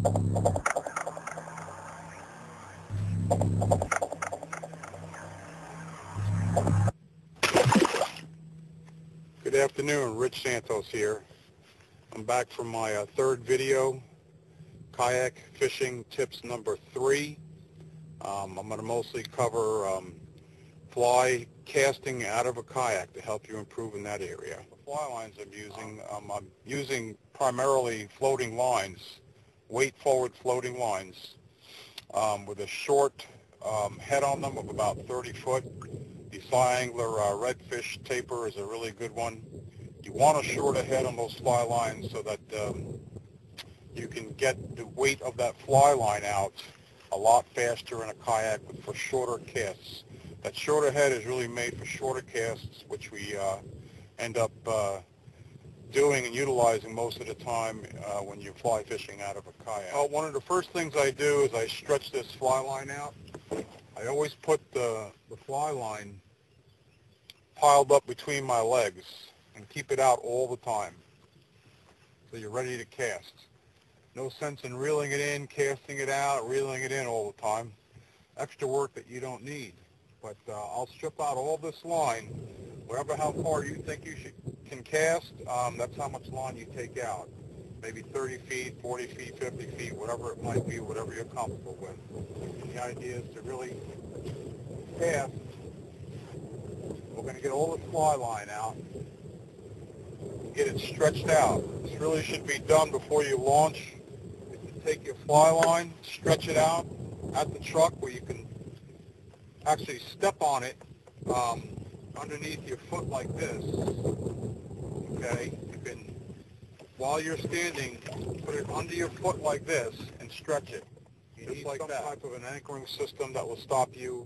Good afternoon, Rich Santos here. I'm back from my third video, kayak fishing tips number 3. I'm going to mostly cover fly casting out of a kayak to help you improve in that area. The fly lines I'm using primarily floating lines, weight forward floating lines with a short head on them of about 30 foot. The fly angler redfish taper is a really good one. You want a shorter head on those fly lines so that you can get the weight of that fly line out a lot faster in a kayak for shorter casts. That shorter head is really made for shorter casts, which we end up doing and utilizing most of the time when you're fly fishing out of a kayak. One of the first things I do is I stretch this fly line out. I always put the fly line piled up between my legs and keep it out all the time so you're ready to cast. No sense in reeling it in, casting it out, reeling it in all the time. Extra work that you don't need. But I'll strip out all this line, whatever how far you think you can cast, that's how much line you take out. Maybe 30 feet, 40 feet, 50 feet, whatever it might be, whatever you're comfortable with. And the idea is to really cast. We're going to get all the fly line out, get it stretched out. This really should be done before you launch. If you take your fly line, stretch it out at the truck where you can actually step on it underneath your foot like this. Okay, you can, while you're standing, put it under your foot like this and stretch it. You just need like some type of an anchoring system that will stop you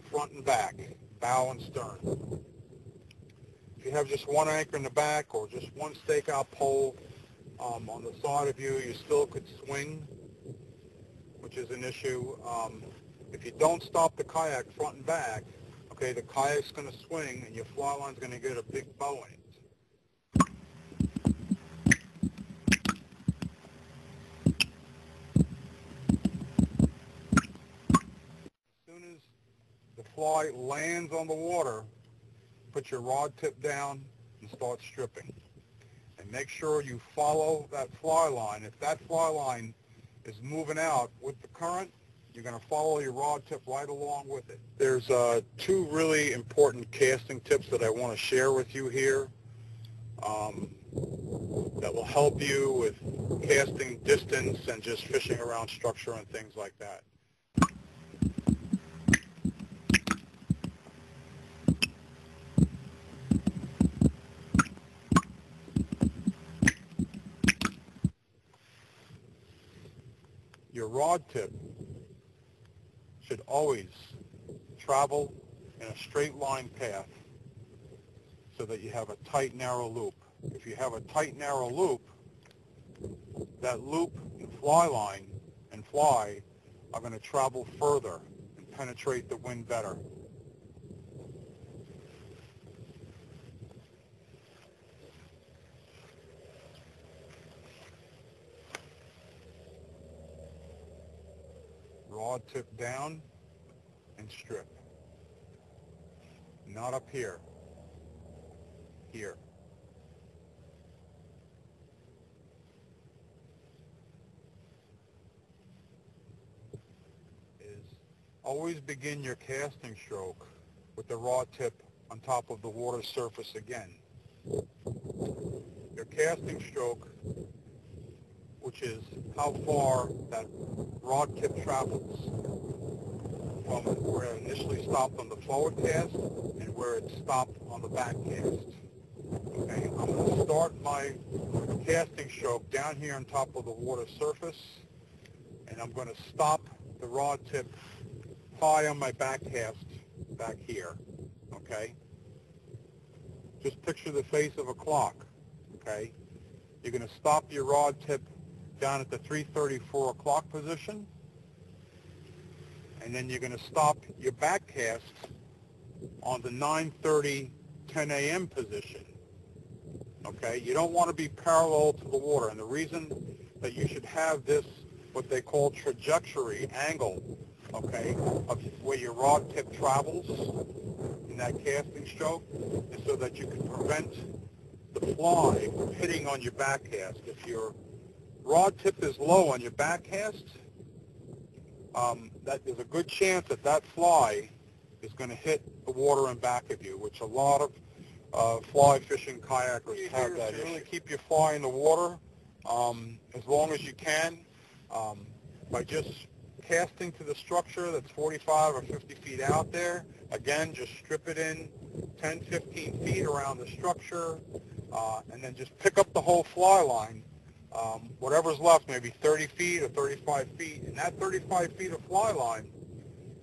front and back, bow and stern. If you have just one anchor in the back or just one stakeout pole on the side of you, you still could swing, which is an issue. If you don't stop the kayak front and back, okay, the kayak's going to swing and your fly line's going to get a big bow in it. As soon as the fly lands on the water, put your rod tip down and start stripping. And make sure you follow that fly line. If that fly line is moving out with the current, you're going to follow your rod tip right along with it. There's 2 really important casting tips that I want to share with you here that will help you with casting distance and just fishing around structure and things like that. Your rod tip should always travel in a straight line path so that you have a tight, narrow loop. If you have a tight, narrow loop, that loop and fly line and fly are going to travel further and penetrate the wind better. Rod tip down and strip. Not up here. Here. Always begin your casting stroke with the rod tip on top of the water surface again. Your casting stroke, which is how far that rod tip travels from where it initially stopped on the forward cast and where it stopped on the back cast. Okay, I'm going to start my casting stroke down here on top of the water surface, and I'm going to stop the rod tip high on my back cast back here. Okay? Just picture the face of a clock. Okay? You're going to stop your rod tip down at the 3:34 o'clock position, and then you're going to stop your back cast on the 9:30, 10 a.m. position. Okay? You don't want to be parallel to the water, and the reason that you should have this what they call trajectory angle, okay, of where your rod tip travels in that casting stroke, is so that you can prevent the fly from hitting on your back cast. If your rod tip is low on your back cast, that there's a good chance that that fly is going to hit the water in back of you, which a lot of fly fishing kayakers have that issue. Really keep your fly in the water as long as you can by just casting to the structure that's 45 or 50 feet out there. Again, just strip it in 10, 15 feet around the structure, and then just pick up the whole fly line. Whatever's left, maybe 30 feet or 35 feet, and that 35 feet of fly line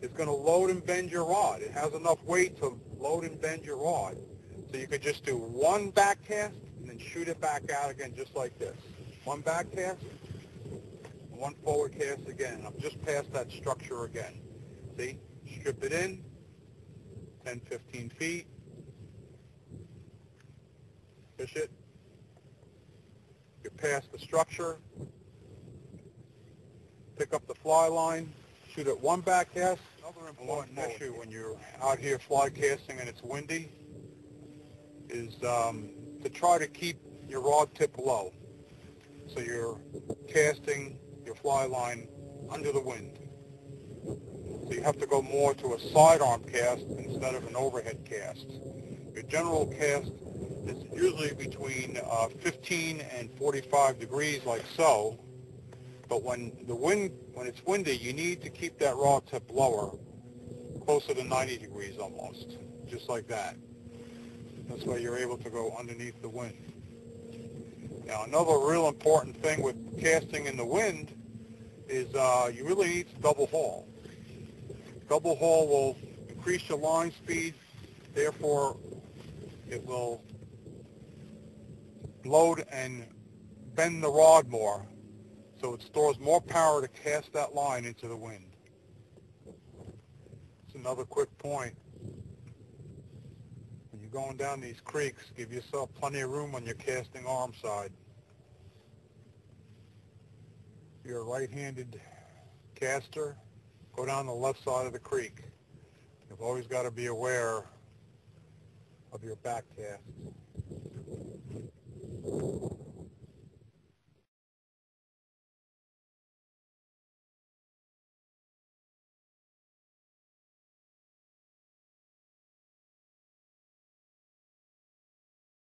is going to load and bend your rod. It has enough weight to load and bend your rod. So you could just do one back cast and then shoot it back out again just like this. One back cast, one forward cast again. I'm just past that structure again. See? Strip it in, 10, 15 feet. Fish it. You're past the structure. Pick up the fly line. Shoot it one back cast. Another important issue when you're out here fly casting and it's windy is to try to keep your rod tip low. So you're casting your fly line under the wind. So you have to go more to a sidearm cast instead of an overhead cast. Your general cast is usually between 15 and 45 degrees like so, but when it's windy, you need to keep that rod tip lower, closer to 90 degrees almost, just like that. That's why you're able to go underneath the wind. Now, another real important thing with casting in the wind is you really need to double haul. Double haul will increase your line speed, therefore it will load and bend the rod more, so it stores more power to cast that line into the wind. It's another quick point. When you're going down these creeks, give yourself plenty of room on your casting arm side. If you're a right-handed caster, go down the left side of the creek. You've always got to be aware of your back cast.